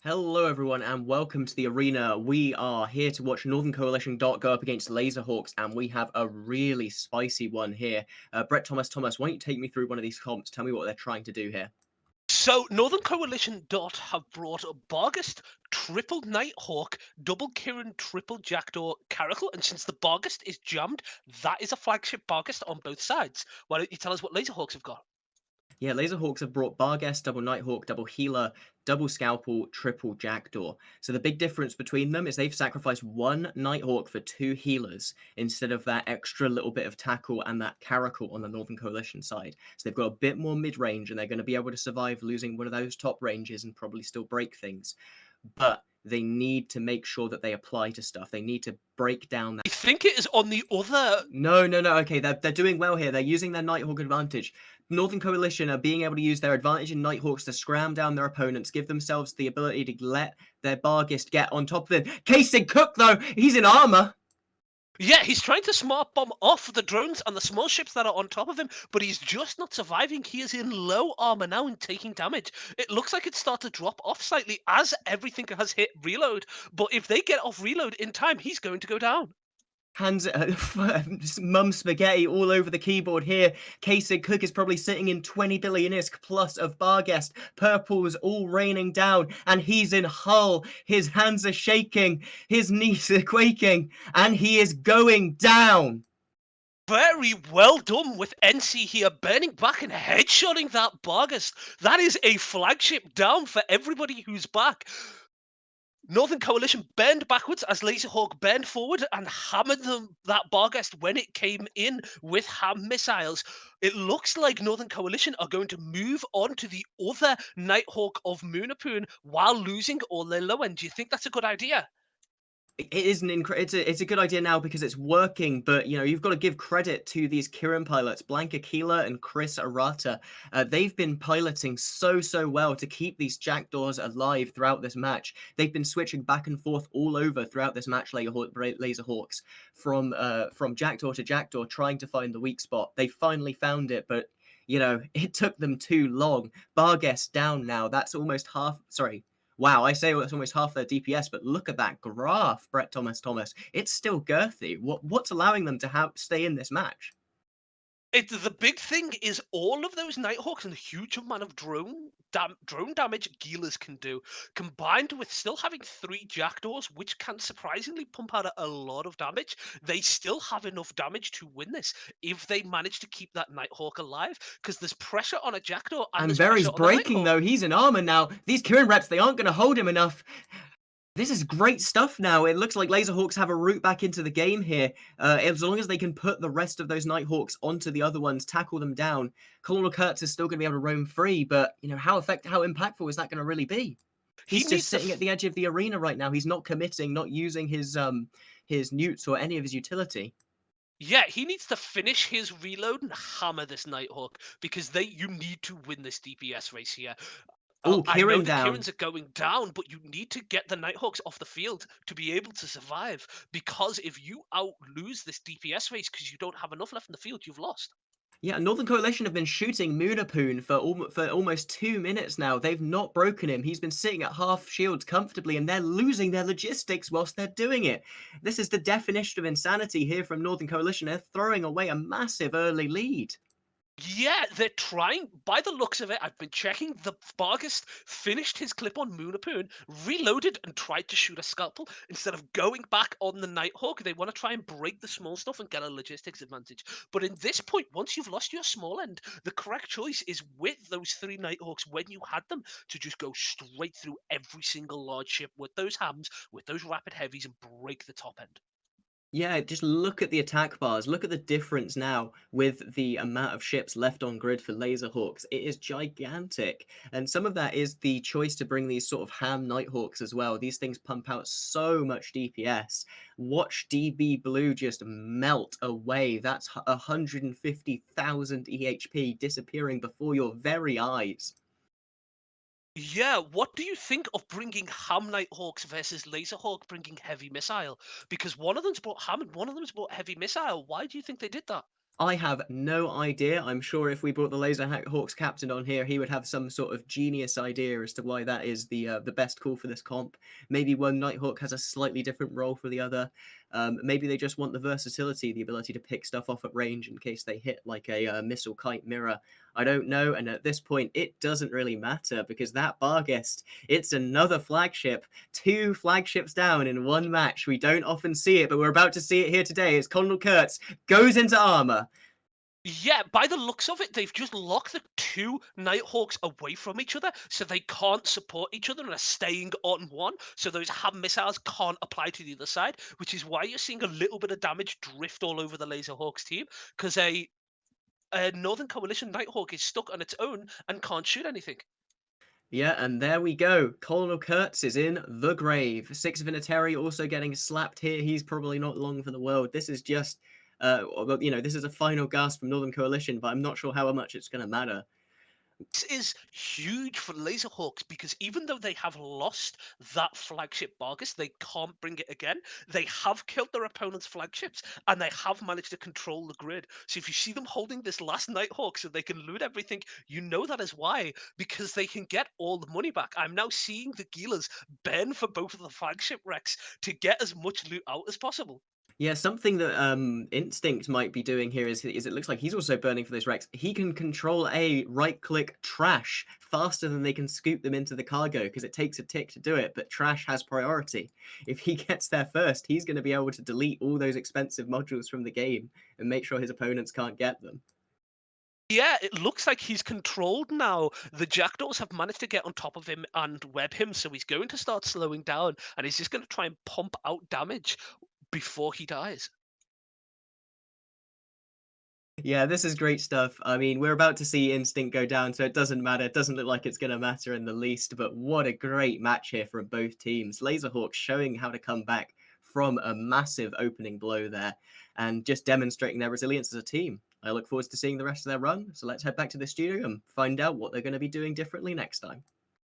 Hello, everyone, and welcome to the arena. We are here to watch Northern Coalition Dot go up against Laserhawks, and we have a really spicy one here. Brett Thomas, why don't you take me through one of these comps? Tell me what they're trying to do here. So, Northern Coalition Dot have brought Bargast, triple Nighthawk, double Kirin, triple Jackdaw Caracal, and since the Bargast is jammed, that is a flagship Bargast on both sides. Why don't you tell us what Laserhawks have got? Yeah, Laserhawks have brought Barghest, double Nighthawk, double Healer, double Scalpel, triple Jackdaw. So the big difference between them is they've sacrificed one Nighthawk for two healers instead of that extra little bit of tackle and that Caracal on the Northern Coalition side. So they've got a bit more mid-range and they're going to be able to survive losing one of those top ranges and probably still break things. But they need to make sure that they apply to stuff. They need to break down that. I think it is on the other. No. Okay, they're doing well here. They're using their Nighthawk advantage. Northern Coalition are being able to use their advantage in Nighthawks to scram down their opponents, give themselves the ability to let their Bargist get on top of them. Casey Cook, though, he's in armor. Yeah, he's trying to smart bomb off the drones and the small ships that are on top of him, but he's just not surviving. He is in low armor now and taking damage. It looks like it's started to drop off slightly as everything has hit reload, but if they get off reload in time, he's going to go down. Hands mum spaghetti all over the keyboard here. Kasich Cook is probably sitting in 20 billion ISK plus of Barghest. Purple's all raining down, and he's in Hull. His hands are shaking, his knees are quaking, and he is going down. Very well done with NC here, burning back and headshotting that Bargus. That is a flagship down for everybody who's back. Northern Coalition burned backwards as Laserhawk burned forward and hammered that Barghest when it came in with ham missiles. It looks like Northern Coalition are going to move on to the other Nighthawk of Moonapoon while losing all their low end. Do you think that's a good idea? It is it's a good idea now because it's working, but you've got to give credit to these Kirin pilots, Blanca Keeler and Chris Arata. They've been piloting so well to keep these Jackdaws alive throughout this match. They've been switching back and forth all over throughout this match, Laserhawks, from Jackdaw to Jackdaw, trying to find the weak spot. They finally found it, but it took them too long. Barghest down now. That's almost half. Sorry. Wow, I say it's almost half their DPS, but look at that graph, Brett Thomas. It's still girthy. What's allowing them to stay in this match? The big thing is all of those Nighthawks and the huge amount of drone damage Gilas can do, combined with still having three Jackdaws, which can surprisingly pump out a lot of damage. They still have enough damage to win this if they manage to keep that Nighthawk alive, because there's pressure on a Jackdaw and And there's Very's pressure on the breaking, Nighthawk. though. He's in armor now. These Kirin reps, they aren't going to hold him enough. This is great stuff now. It looks like Laserhawks have a route back into the game here. As long as they can put the rest of those Nighthawks onto the other ones, tackle them down, Colonel Kurtz is still going to be able to roam free, but how impactful is that going to really be? He He's just needs to sitting at the edge of the arena right now. He's not committing, not using his newts or any of his utility. Yeah, he needs to finish his reload and hammer this Nighthawk because you need to win this DPS race here. Oh, I know Kirin the down. Kirins are going down, but you need to get the Nighthawks off the field to be able to survive. Because if you out lose this DPS race because you don't have enough left in the field, you've lost. Yeah, Northern Coalition have been shooting Moonapoon for almost 2 minutes now. They've not broken him. He's been sitting at half shields comfortably, and they're losing their logistics whilst they're doing it. This is the definition of insanity here from Northern Coalition. They're throwing away a massive early lead. Yeah, they're trying. By the looks of it, I've been checking. The Bargist finished his clip on Moonapoon, reloaded, and tried to shoot a scalpel instead of going back on the Nighthawk. They want to try and break the small stuff and get a logistics advantage. But in this point, once you've lost your small end, the correct choice is with those three Nighthawks when you had them to just go straight through every single large ship with those hams, with those rapid heavies, and break the top end. Yeah, just look at the attack bars. Look at the difference now with the amount of ships left on grid for Laserhawks. It is gigantic. And some of that is the choice to bring these sort of ham Nighthawks as well. These things pump out so much DPS. Watch DB Blue just melt away. That's 150,000 EHP disappearing before your very eyes. Yeah, what do you think of bringing Ham Nighthawks versus Laserhawk bringing heavy missile? Because one of them's brought Ham and one of them's brought heavy missile. Why do you think they did that? I have no idea. I'm sure if we brought the Hawks captain on here, he would have some sort of genius idea as to why that is the best call for this comp. Maybe one Nighthawk has a slightly different role for the other. Maybe they just want the versatility, the ability to pick stuff off at range in case they hit like a missile kite mirror. I don't know. And at this point, it doesn't really matter because that Barghest, it's another flagship. Two flagships down in one match. We don't often see it, but we're about to see it here today as Colonel Kurtz goes into armor. Yeah, by the looks of it, they've just locked the two Nighthawks away from each other, so they can't support each other and are staying on one. So those ham missiles can't apply to the other side, which is why you're seeing a little bit of damage drift all over the Laserhawks team, because a Northern Coalition Nighthawk is stuck on its own and can't shoot anything. Yeah, and there we go. Colonel Kurtz is in the grave. Six Vinatieri also getting slapped here. He's probably not long for the world. This is just, well, this is a final gasp from Northern Coalition, but I'm not sure how much it's going to matter. This is huge for Laserhawks because even though they have lost that flagship Bargus, they can't bring it again. They have killed their opponent's flagships and they have managed to control the grid. So if you see them holding this last Nighthawk so they can loot everything, you know that is why, because they can get all the money back. I'm now seeing the Gilas bend for both of the flagship wrecks to get as much loot out as possible. Yeah, something that Instinct might be doing here is it looks like he's also burning for this Rex. He can control a right-click trash faster than they can scoop them into the cargo because it takes a tick to do it, but trash has priority. If he gets there first, he's going to be able to delete all those expensive modules from the game and make sure his opponents can't get them. Yeah, it looks like he's controlled now. The Jackdaws have managed to get on top of him and web him, so he's going to start slowing down and he's just going to try and pump out damage before he dies. Yeah, this is great stuff. I mean, we're about to see Instinct go down, so it doesn't matter. It doesn't look like it's going to matter in the least, but what a great match here from both teams. Laserhawks showing how to come back from a massive opening blow there and just demonstrating their resilience as a team. I look forward to seeing the rest of their run, so let's head back to the studio and find out what they're going to be doing differently next time.